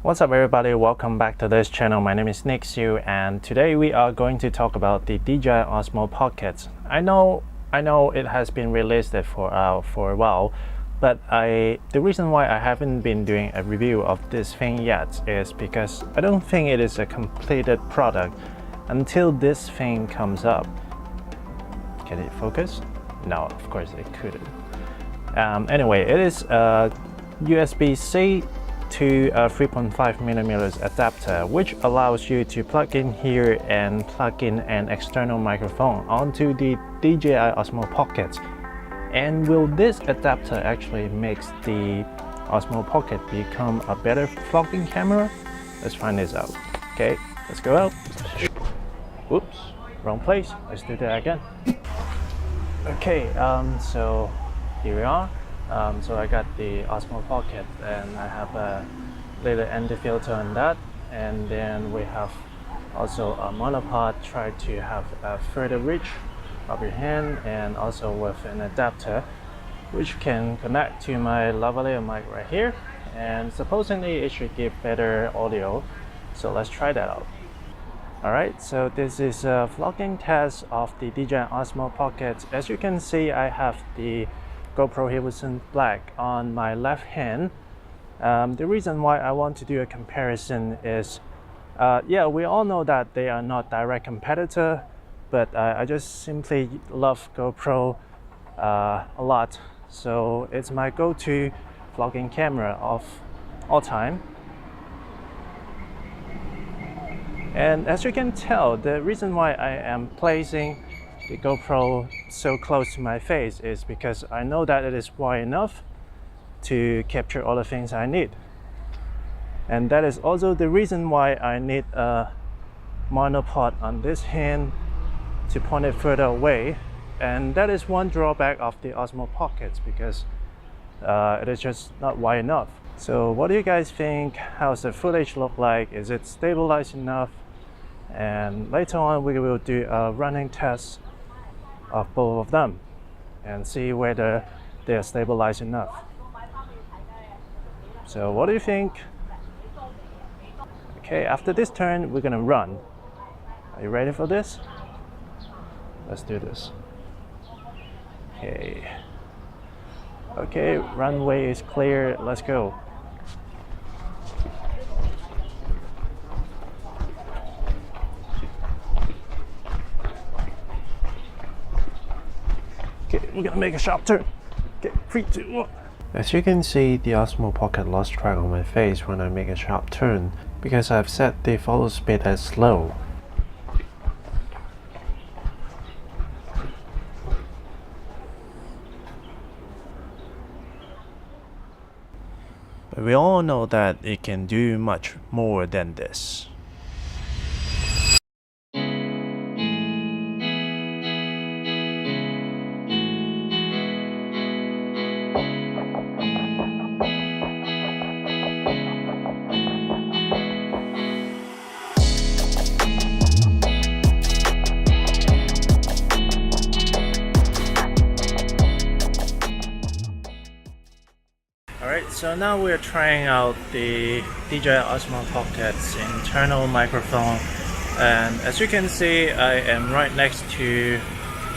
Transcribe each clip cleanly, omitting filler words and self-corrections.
What's up everybody, welcome back to this channel. My name is Nick Siu and today we are going to talk about the DJI OSMO Pocket. I know it has been released for a while, but the reason why I haven't been doing a review of this thing yet is because I don't think it is a completed product until this thing comes up. Can it focus? No, of course it couldn't. Anyway, it is a USB-C to a 3.5mm adapter, which allows you to plug in here and plug in an external microphone onto the DJI OSMO Pocket. And will this adapter actually make the OSMO Pocket become a better vlogging camera? Let's find this out. Okay, let's go out. Oops, wrong place. Let's do that again. Okay, so here we are. So I got the OSMO Pocket and I have a little anti-filter on that, and then we have also a monopod, try to have a further reach of your hand, and also with an adapter which can connect to my lavalier mic right here, and supposedly it should give better audio, so let's try that out. Alright, so this is a vlogging test of the DJI OSMO Pocket. As you can see, I have the GoPro Hero Black on my left hand. The reason why I want to do a comparison is, yeah, we all know that they are not direct competitor, but I just simply love GoPro a lot. So it's my go-to vlogging camera of all time. And as you can tell, the reason why I am placing the GoPro so close to my face is because I know that it is wide enough to capture all the things I need. And that is also the reason why I need a monopod on this hand to point it further away. And that is one drawback of the OSMO Pockets, because it is just not wide enough. So what do you guys think? How's the footage look like? Is it stabilized enough? And later on we will do a running test of both of them and see whether they are stabilized enough. So what do you think? Okay, after this turn we're gonna run. Are you ready for this? Let's do this. Okay, runway is clear, let's go. Okay, we're gonna make a sharp turn. Okay, 3, 2, 1. As you can see, the OSMO Pocket lost track on my face when I make a sharp turn because I've set the follow speed as slow. But we all know that it can do much more than this. Alright, so now we're trying out the DJI OSMO Pocket's internal microphone, and as you can see, I am right next to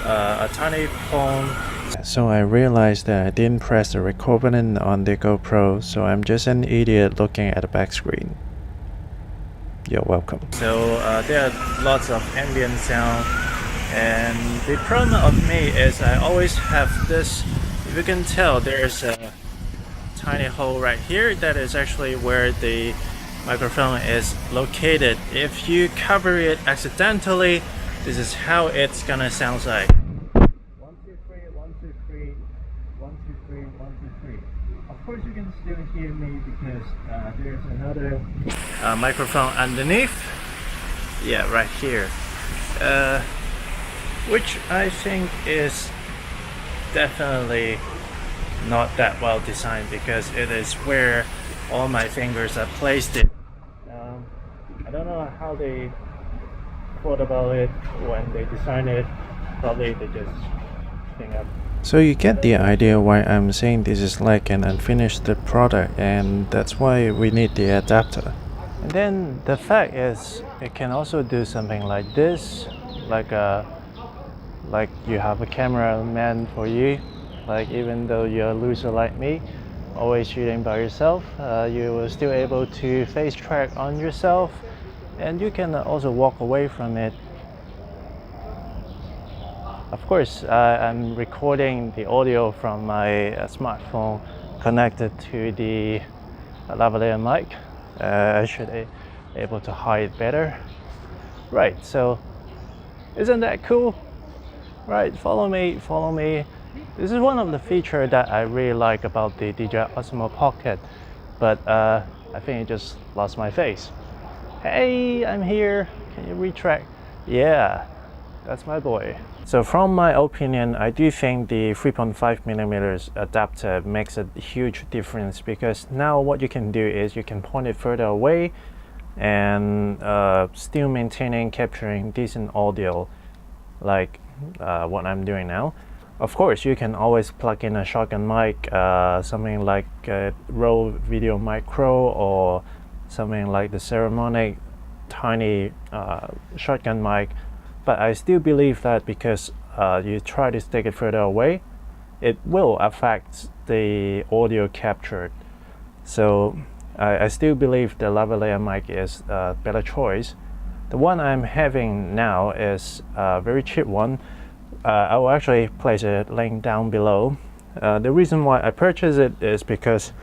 a tiny phone. So I realized that I didn't press the record button on the GoPro, so I'm just an idiot looking at the back screen. You're welcome. So there are lots of ambient sound, and the problem of me is I always have this, if you can tell, there's a tiny hole right here that is actually where the microphone is located. If you cover it accidentally, this is how it's gonna sound like. 1, 2, 3, 1, 2, 3, 1, 2, 3, 1, 2, 3. Of course you can still hear me because there's another microphone underneath. Yeah, right here. Which I think is definitely not that well designed because it is where all my fingers are placed in. I don't know how they thought about it when they designed it. Probably they just think of So you get the idea why I'm saying this is like an unfinished product, and that's why we need the adapter. And then the fact is, it can also do something like this, like you have a cameraman for you. Like even though you're a loser like me, always shooting by yourself, you will still able to face track on yourself, and you can also walk away from it. Of course, I'm recording the audio from my smartphone connected to the lavalier mic. I should be able to hide better. Right, so isn't that cool? Right, follow me. This is one of the features that I really like about the DJI OSMO Pocket, but I think it just lost my face. Hey, I'm here. Can you retract? Yeah, that's my boy. So from my opinion, I do think the 3.5mm adapter makes a huge difference, because now what you can do is you can point it further away and still maintaining capturing decent audio like what I'm doing now. Of course, you can always plug in a shotgun mic, something like a Rode Video Micro, or something like the Ceremonic tiny shotgun mic. But I still believe that because you try to stick it further away, it will affect the audio captured. So I still believe the lavalier mic is a better choice. The one I'm having now is a very cheap one. I will actually place a link down below. The reason why I purchased it is because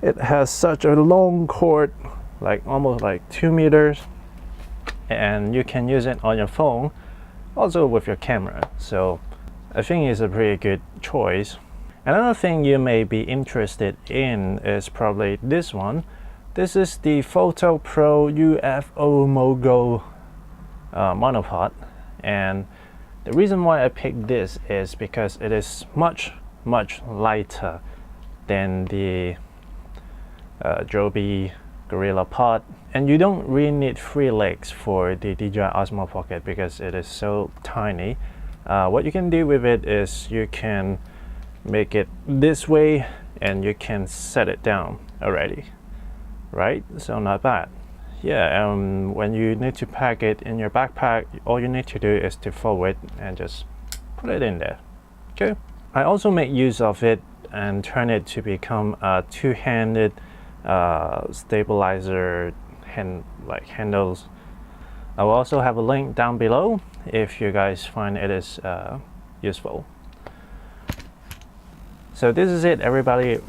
it has such a long cord, like almost like 2 meters, and you can use it on your phone, also with your camera. So I think it's a pretty good choice. Another thing you may be interested in is probably this one. This is the Photo Pro UFO Mogul monopod, and the reason why I picked this is because it is much lighter than the Joby Gorilla Pod, and you don't really need 3 legs for the DJI OSMO Pocket because it is so tiny. What you can do with it is you can make it this way and you can set it down already, right? So not bad. Yeah, when you need to pack it in your backpack, all you need to do is to fold it and just put it in there. Okay. I also make use of it and turn it to become a two-handed stabilizer handles. I will also have a link down below if you guys find it is useful. So this is it, everybody.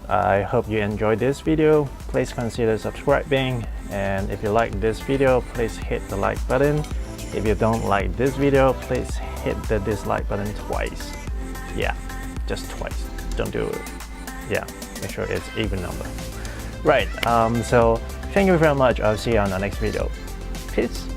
I hope you enjoyed this video. Please consider subscribing, and if you like this video, please hit the like button. If you don't like this video, please hit the dislike button twice. Yeah, just twice. Don't do it. Yeah, make sure it's even number. Right, so thank you very much. I'll see you on the next video. Peace.